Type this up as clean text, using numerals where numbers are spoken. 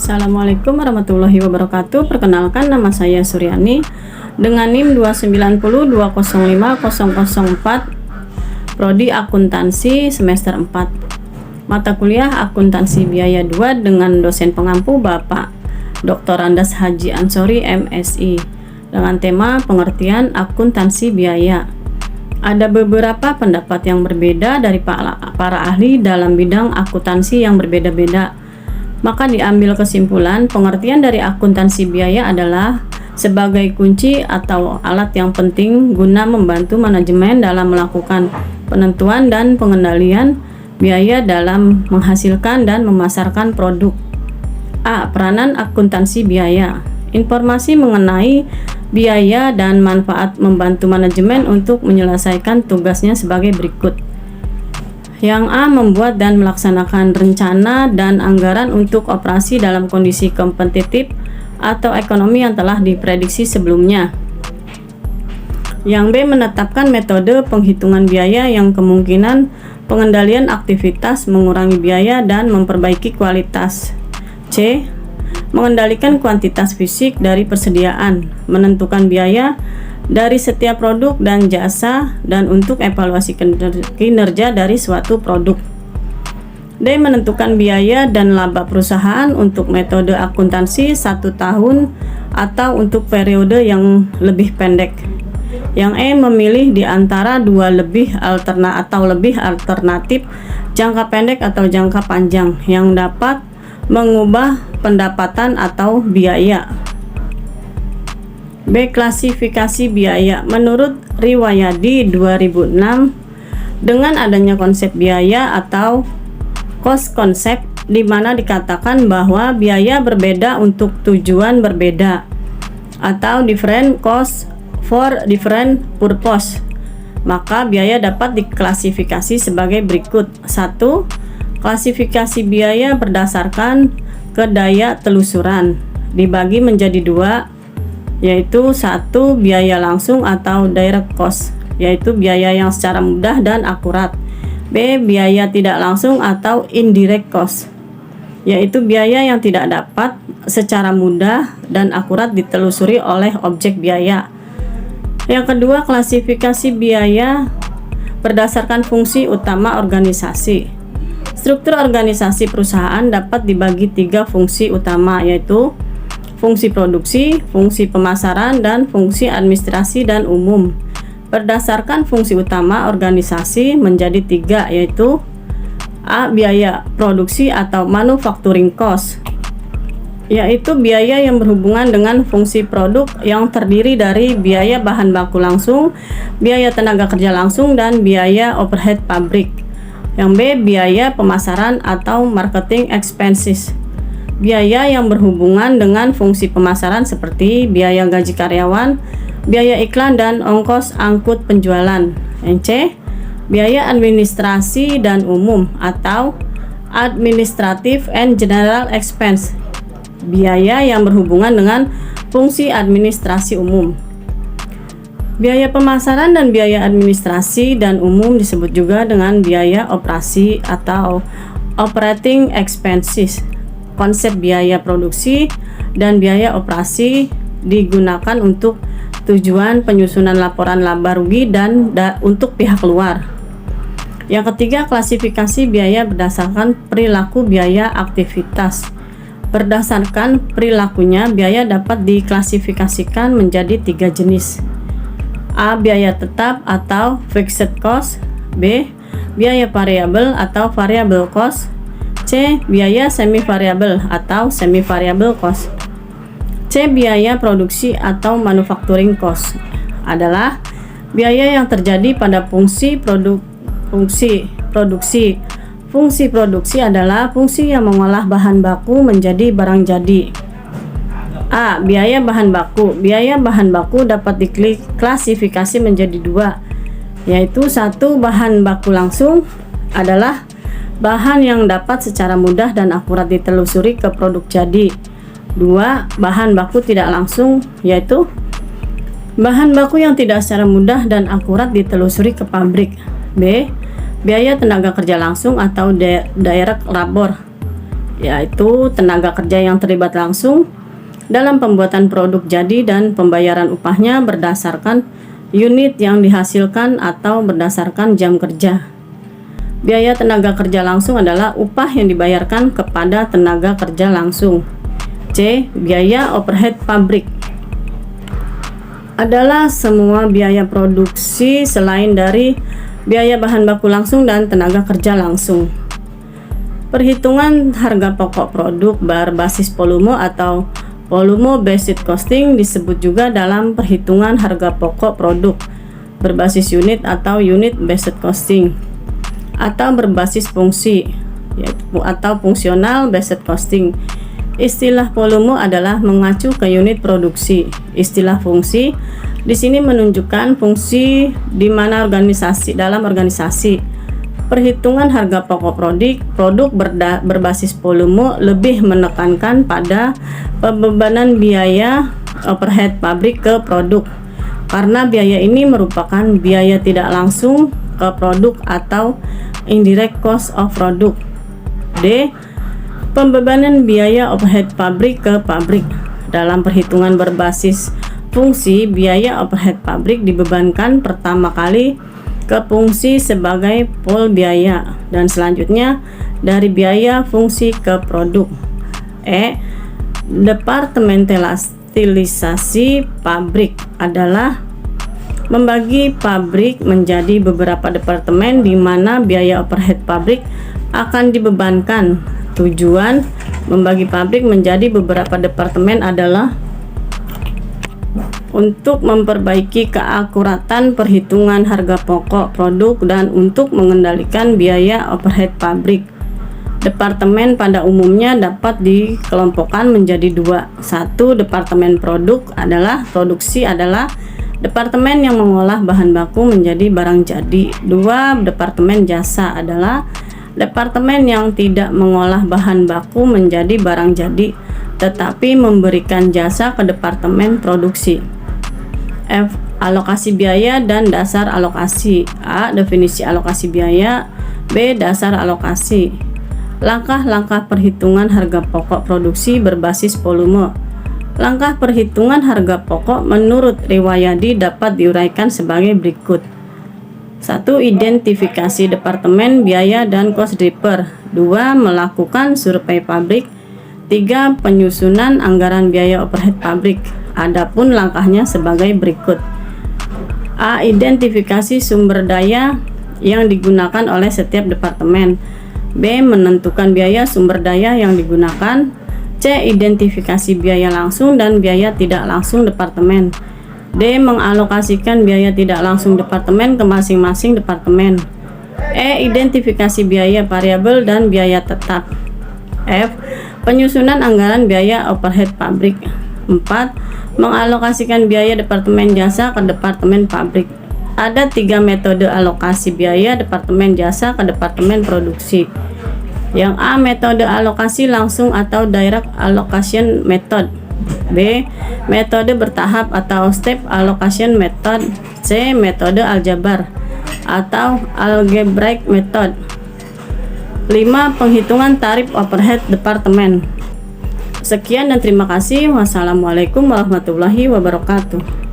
Assalamualaikum warahmatullahi wabarakatuh. Perkenalkan, nama saya Suryani dengan NIM 290205004, Prodi Akuntansi semester 4, mata kuliah Akuntansi Biaya 2 dengan dosen pengampu Bapak Dr. Andas Haji Ansori MSI dengan tema pengertian akuntansi biaya. Ada beberapa pendapat yang berbeda dari para ahli dalam bidang akuntansi yang berbeda-beda. Maka diambil kesimpulan pengertian dari akuntansi biaya adalah sebagai kunci atau alat yang penting guna membantu manajemen dalam melakukan penentuan dan pengendalian biaya dalam menghasilkan dan memasarkan produk. A. Peranan akuntansi biaya. Informasi mengenai biaya dan manfaat membantu manajemen untuk menyelesaikan tugasnya sebagai berikut. Yang A. Membuat dan melaksanakan rencana dan anggaran untuk operasi dalam kondisi kompetitif atau ekonomi yang telah diprediksi sebelumnya. Yang B. Menetapkan metode penghitungan biaya yang kemungkinan pengendalian aktivitas mengurangi biaya dan memperbaiki kualitas. C. Mengendalikan kuantitas fisik dari persediaan, menentukan biaya dari setiap produk dan jasa, dan untuk evaluasi kinerja dari suatu produk. D. Menentukan biaya dan laba perusahaan untuk metode akuntansi 1 tahun atau untuk periode yang lebih pendek. Yang E. Memilih di antara lebih alternatif jangka pendek atau jangka panjang yang dapat mengubah pendapatan atau biaya. B. Klasifikasi biaya. Menurut Riwayadi 2006, dengan adanya konsep biaya atau cost concept, di mana dikatakan bahwa biaya berbeda untuk tujuan berbeda atau different cost for different purpose, maka biaya dapat diklasifikasi sebagai berikut. 1. Klasifikasi biaya berdasarkan kedaya telusuran dibagi menjadi 2, yaitu 1. Biaya langsung atau direct cost, yaitu biaya yang secara mudah dan akurat. B. Biaya tidak langsung atau indirect cost, yaitu biaya yang tidak dapat secara mudah dan akurat ditelusuri oleh objek biaya. Yang kedua, klasifikasi biaya berdasarkan fungsi utama organisasi. Struktur organisasi perusahaan dapat dibagi 3 fungsi utama, yaitu fungsi produksi, fungsi pemasaran, dan fungsi administrasi dan umum. Berdasarkan fungsi utama organisasi menjadi 3, yaitu A. Biaya produksi atau manufacturing cost, yaitu biaya yang berhubungan dengan fungsi produk yang terdiri dari biaya bahan baku langsung, biaya tenaga kerja langsung, dan biaya overhead pabrik. Yang B. Biaya pemasaran atau marketing expenses, biaya yang berhubungan dengan fungsi pemasaran seperti biaya gaji karyawan, biaya iklan, dan ongkos angkut penjualan. Yang C. Biaya administrasi dan umum atau administrative and general expense, biaya yang berhubungan dengan fungsi administrasi umum. Biaya pemasaran dan biaya administrasi dan umum disebut juga dengan biaya operasi atau operating expenses. Konsep biaya produksi dan biaya operasi digunakan untuk tujuan penyusunan laporan laba rugi dan untuk pihak luar. Yang ketiga, klasifikasi biaya berdasarkan perilaku biaya aktivitas. Berdasarkan perilakunya, biaya dapat diklasifikasikan menjadi 3 jenis. A. Biaya tetap atau fixed cost. B. Biaya variabel atau variable cost. C. Biaya semi variabel atau semi variable cost. C. Biaya produksi atau manufacturing cost adalah biaya yang terjadi pada fungsi produksi. Fungsi produksi adalah fungsi yang mengolah bahan baku menjadi barang jadi. A. Biaya bahan baku. Biaya bahan baku dapat diklasifikasi menjadi 2, yaitu 1. Bahan baku langsung adalah bahan yang dapat secara mudah dan akurat ditelusuri ke produk jadi. 2. Bahan baku tidak langsung, yaitu bahan baku yang tidak secara mudah dan akurat ditelusuri ke pabrik. B. Biaya tenaga kerja langsung atau direct labor, yaitu tenaga kerja yang terlibat langsung dalam pembuatan produk jadi dan pembayaran upahnya berdasarkan unit yang dihasilkan atau berdasarkan jam kerja. Biaya tenaga kerja langsung adalah upah yang dibayarkan kepada tenaga kerja langsung. C. Biaya overhead pabrik adalah semua biaya produksi selain dari biaya bahan baku langsung dan tenaga kerja langsung. Perhitungan harga pokok produk berbasis volume atau volume based costing disebut juga dalam perhitungan harga pokok produk berbasis unit atau unit based costing atau berbasis fungsi atau fungsional based costing. Istilah volume adalah mengacu ke unit produksi. Istilah fungsi di sini menunjukkan fungsi di mana dalam organisasi. Perhitungan harga pokok produk berbasis volume lebih menekankan pada pembebanan biaya overhead pabrik ke produk, karena biaya ini merupakan biaya tidak langsung ke produk atau indirect cost of product. D. Pembebanan biaya overhead pabrik ke pabrik. Dalam perhitungan berbasis fungsi, biaya overhead pabrik dibebankan pertama kali ke fungsi sebagai pool biaya dan selanjutnya dari biaya fungsi ke produk. E. Departementalisasi pabrik adalah membagi pabrik menjadi beberapa departemen di mana biaya overhead pabrik akan dibebankan. Tujuan membagi pabrik menjadi beberapa departemen adalah untuk memperbaiki keakuratan perhitungan harga pokok produk dan untuk mengendalikan biaya overhead pabrik. Departemen pada umumnya dapat dikelompokkan menjadi dua. Satu, departemen produksi adalah departemen yang mengolah bahan baku menjadi barang jadi. Dua, departemen jasa adalah departemen yang tidak mengolah bahan baku menjadi barang jadi tetapi memberikan jasa ke departemen produksi. F. Alokasi biaya dan dasar alokasi. A. Definisi alokasi biaya. B. Dasar alokasi. Langkah-langkah perhitungan harga pokok produksi berbasis volume. Langkah perhitungan harga pokok menurut Riwayadi dapat diuraikan sebagai berikut. 1. Identifikasi departemen biaya dan cost driver. 2. Melakukan survei pabrik. 3. Penyusunan anggaran biaya overhead pabrik. Adapun langkahnya sebagai berikut. A. Identifikasi sumber daya yang digunakan oleh setiap departemen. B. Menentukan biaya sumber daya yang digunakan. C. Identifikasi biaya langsung dan biaya tidak langsung departemen. D. Mengalokasikan biaya tidak langsung departemen ke masing-masing departemen. E. Identifikasi biaya variabel dan biaya tetap. F. Penyusunan anggaran biaya overhead pabrik. 4. Mengalokasikan biaya departemen jasa ke departemen pabrik. Ada 3 metode alokasi biaya departemen jasa ke departemen produksi. Yang A. Metode alokasi langsung atau direct allocation method. B. Metode bertahap atau step allocation method. C. Metode aljabar atau algebraic method. 5. Penghitungan tarif overhead departemen. Sekian dan terima kasih. Wassalamualaikum warahmatullahi wabarakatuh.